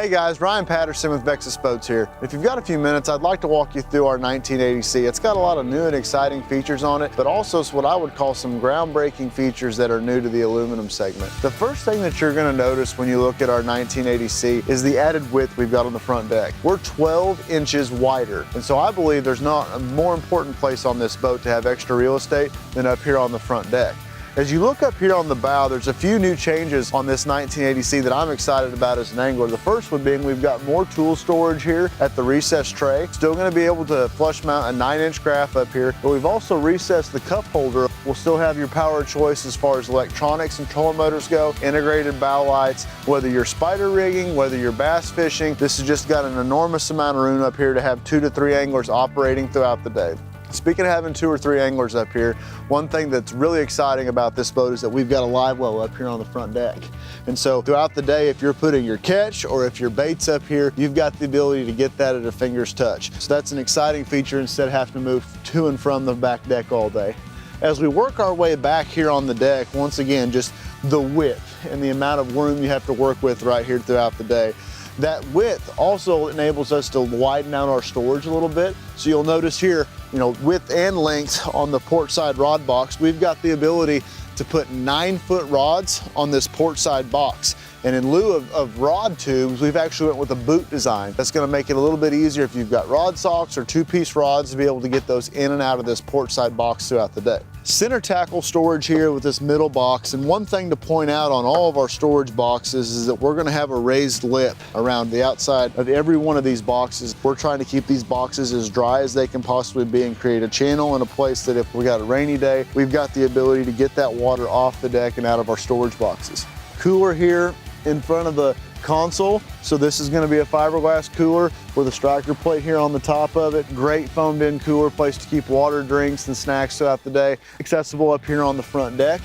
Hey guys, Ryan Patterson with Vexus Boats here. If you've got a few minutes, I'd like to walk you through our 1980C. It's got a lot of new and exciting features on it, but also what I would call some groundbreaking features that are new to the aluminum segment. The first thing that you're going to notice when you look at our 1980C is the added width we've got on the front deck. We're 12 inches wider, and so I believe there's not a more important place on this boat to have extra real estate than up here on the front deck. As you look up here on the bow, there's a few new changes on this 1980C that I'm excited about as an angler. The first one being we've got more tool storage here at the recessed tray. Still going to be able to flush mount a 9-inch graph up here, but we've also recessed the cup holder. We'll still have your power choice as far as electronics and trolling motors go, integrated bow lights, whether you're spider rigging, whether you're bass fishing. This has just got an enormous amount of room up here to have 2 to 3 anglers operating throughout the day. Speaking of having 2 or 3 anglers up here, one thing that's really exciting about this boat is that we've got a live well up here on the front deck. And so throughout the day, if you're putting your catch or if your bait's up here, you've got the ability to get that at a finger's touch. So that's an exciting feature instead of having to move to and from the back deck all day. As we work our way back here on the deck, once again, just the width and the amount of room you have to work with right here throughout the day. That width also enables us to widen out our storage a little bit. So you'll notice here, width and length on the port side rod box, we've got the ability to put 9-foot rods on this port side box. And in lieu of rod tubes, we've actually went with a boot design. That's gonna make it a little bit easier if you've got rod socks or 2-piece rods to be able to get those in and out of this port side box throughout the day. Center tackle storage here with this middle box. And one thing to point out on all of our storage boxes is that we're gonna have a raised lip around the outside of every one of these boxes. We're trying to keep these boxes as dry as they can possibly be and create a channel and a place that if we got a rainy day, we've got the ability to get that water off the deck and out of our storage boxes. Cooler here in front of the console. So this is going to be a fiberglass cooler with a striker plate here on the top of it. Great foamed in cooler, place to keep water, drinks, and snacks throughout the day. Accessible up here on the front deck.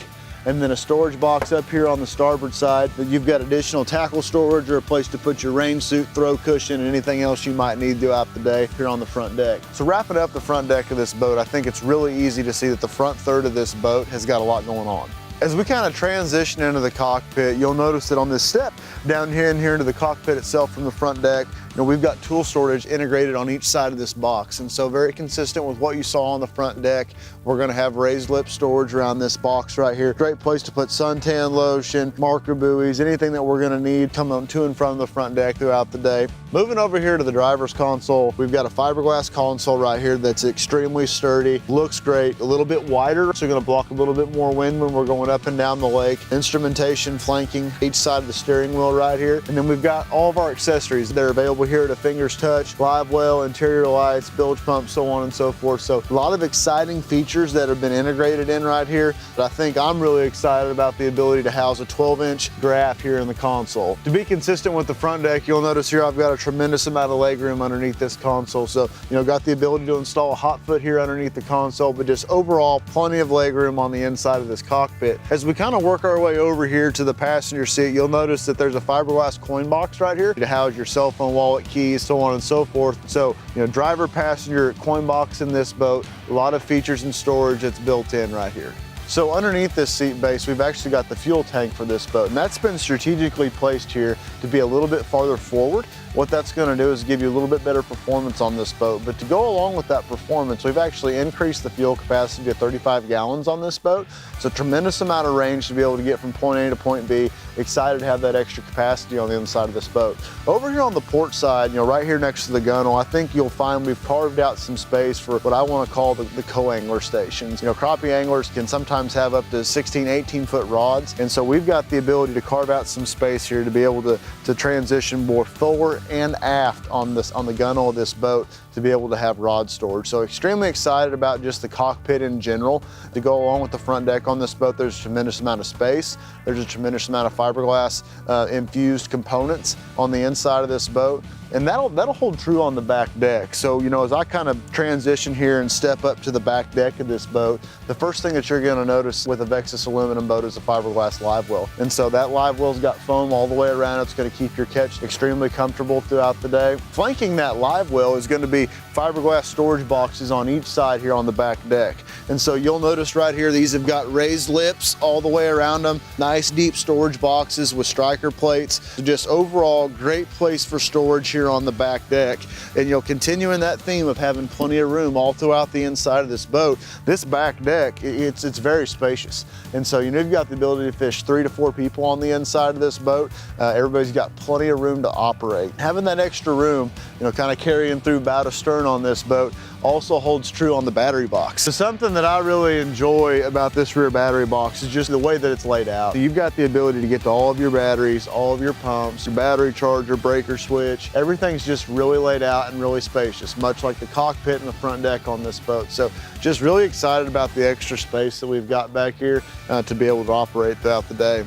And then a storage box up here on the starboard side. You've got additional tackle storage or a place to put your rain suit, throw cushion, and anything else you might need throughout the day here on the front deck. So wrapping up the front deck of this boat, I think it's really easy to see that the front third of this boat has got a lot going on. As we kind of transition into the cockpit, you'll notice that on this step down here into the cockpit itself from the front deck, we've got tool storage integrated on each side of this box. And so very consistent with what you saw on the front deck, we're gonna have raised lip storage around this box right here. Great place to put suntan lotion, marker buoys, anything that we're gonna need coming to and from the front deck throughout the day. Moving over here to the driver's console, we've got a fiberglass console right here that's extremely sturdy, looks great, a little bit wider, so you're gonna block a little bit more wind when we're going up and down the lake. Instrumentation flanking each side of the steering wheel right here. And then we've got all of our accessories that are available here at a finger's touch, live well, interior lights, bilge pump, so on and so forth. So a lot of exciting features that have been integrated in right here. But I think I'm really excited about the ability to house a 12-inch graph here in the console. To be consistent with the front deck, you'll notice here I've got a tremendous amount of legroom underneath this console. So, got the ability to install a hot foot here underneath the console, but just overall plenty of legroom on the inside of this cockpit. As we kind of work our way over here to the passenger seat, you'll notice that there's a fiberglass coin box right here to house your cell phone, wallet, keys, so on and so forth. So, driver, passenger, coin box in this boat, a lot of features and storage that's built in right here. So underneath this seat base, we've actually got the fuel tank for this boat, and that's been strategically placed here to be a little bit farther forward. What that's gonna do is give you a little bit better performance on this boat. But to go along with that performance, we've actually increased the fuel capacity to 35 gallons on this boat. It's a tremendous amount of range to be able to get from point A to point B. Excited to have that extra capacity on the inside of this boat. Over here on the port side, right here next to the gunnel, I think you'll find we've carved out some space for what I want to call the co-angler stations. Crappie anglers can sometimes have up to 16, 18-foot rods. And so we've got the ability to carve out some space here to be able to transition more forward and aft on the gunnel of this boat to be able to have rod storage. So extremely excited about just the cockpit in general. To go along with the front deck on this boat, there's a tremendous amount of space. There's a tremendous amount of fiberglass infused components on the inside of this boat. and that'll hold true on the back deck. So, you know, as I kind of transition here and step up to the back deck of this boat, the first thing that you're gonna notice with a Vexus aluminum boat is a fiberglass live well. And so that live well's got foam all the way around. It's gonna keep your catch extremely comfortable throughout the day. Flanking that live well is gonna be fiberglass storage boxes on each side here on the back deck. And so you'll notice right here, these have got raised lips all the way around them. Nice deep storage boxes with striker plates. Just overall great place for storage here on the back deck. And you'll continue in that theme of having plenty of room all throughout the inside of this boat. This back deck, it's very spacious. And so, you know, you've got the ability to fish 3 to 4 people on the inside of this boat. Everybody's got plenty of room to operate. Having that extra room, you know, kind of carrying through bow to stern on this boat also holds true on the battery box. So something that I really enjoy about this rear battery box is just the way that it's laid out. You've got the ability to get to all of your batteries, all of your pumps, your battery charger, breaker switch. Everything's just really laid out and really spacious, much like the cockpit and the front deck on this boat. So just really excited about the extra space that we've got back here to be able to operate throughout the day.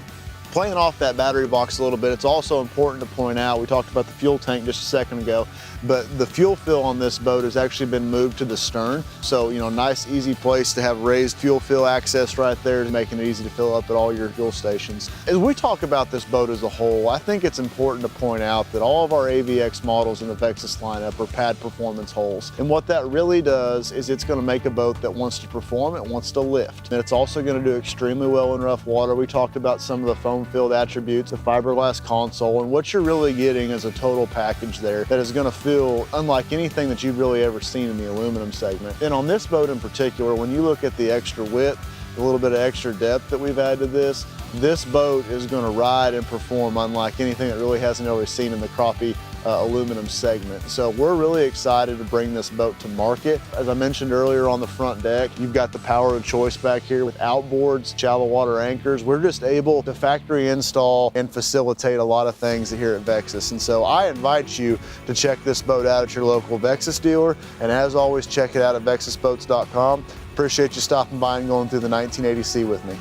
Playing off that battery box a little bit, it's also important to point out, we talked about the fuel tank just a second ago, but the fuel fill on this boat has actually been moved to the stern. So, you know, nice, easy place to have raised fuel fill access right there, making it easy to fill up at all your fuel stations. As we talk about this boat as a whole, I think it's important to point out that all of our AVX models in the Vexus lineup are pad performance hulls. And what that really does is it's gonna make a boat that wants to perform, it wants to lift. And it's also gonna do extremely well in rough water. We talked about some of the foam filled attributes, the fiberglass console, and what you're really getting is a total package there that is going to feel unlike anything that you've really ever seen in the aluminum segment. And on this boat in particular, when you look at the extra width, a little bit of extra depth that we've added to this boat is going to ride and perform unlike anything that really hasn't always seen in the crappie aluminum segment. So we're really excited to bring this boat to market. As I mentioned earlier on the front deck, you've got the power of choice back here with outboards, shallow water anchors. We're just able to factory install and facilitate a lot of things here at Vexus. And so I invite you to check this boat out at your local Vexus dealer. And as always, check it out at vexusboats.com. Appreciate you stopping by and going through the 1980C with me.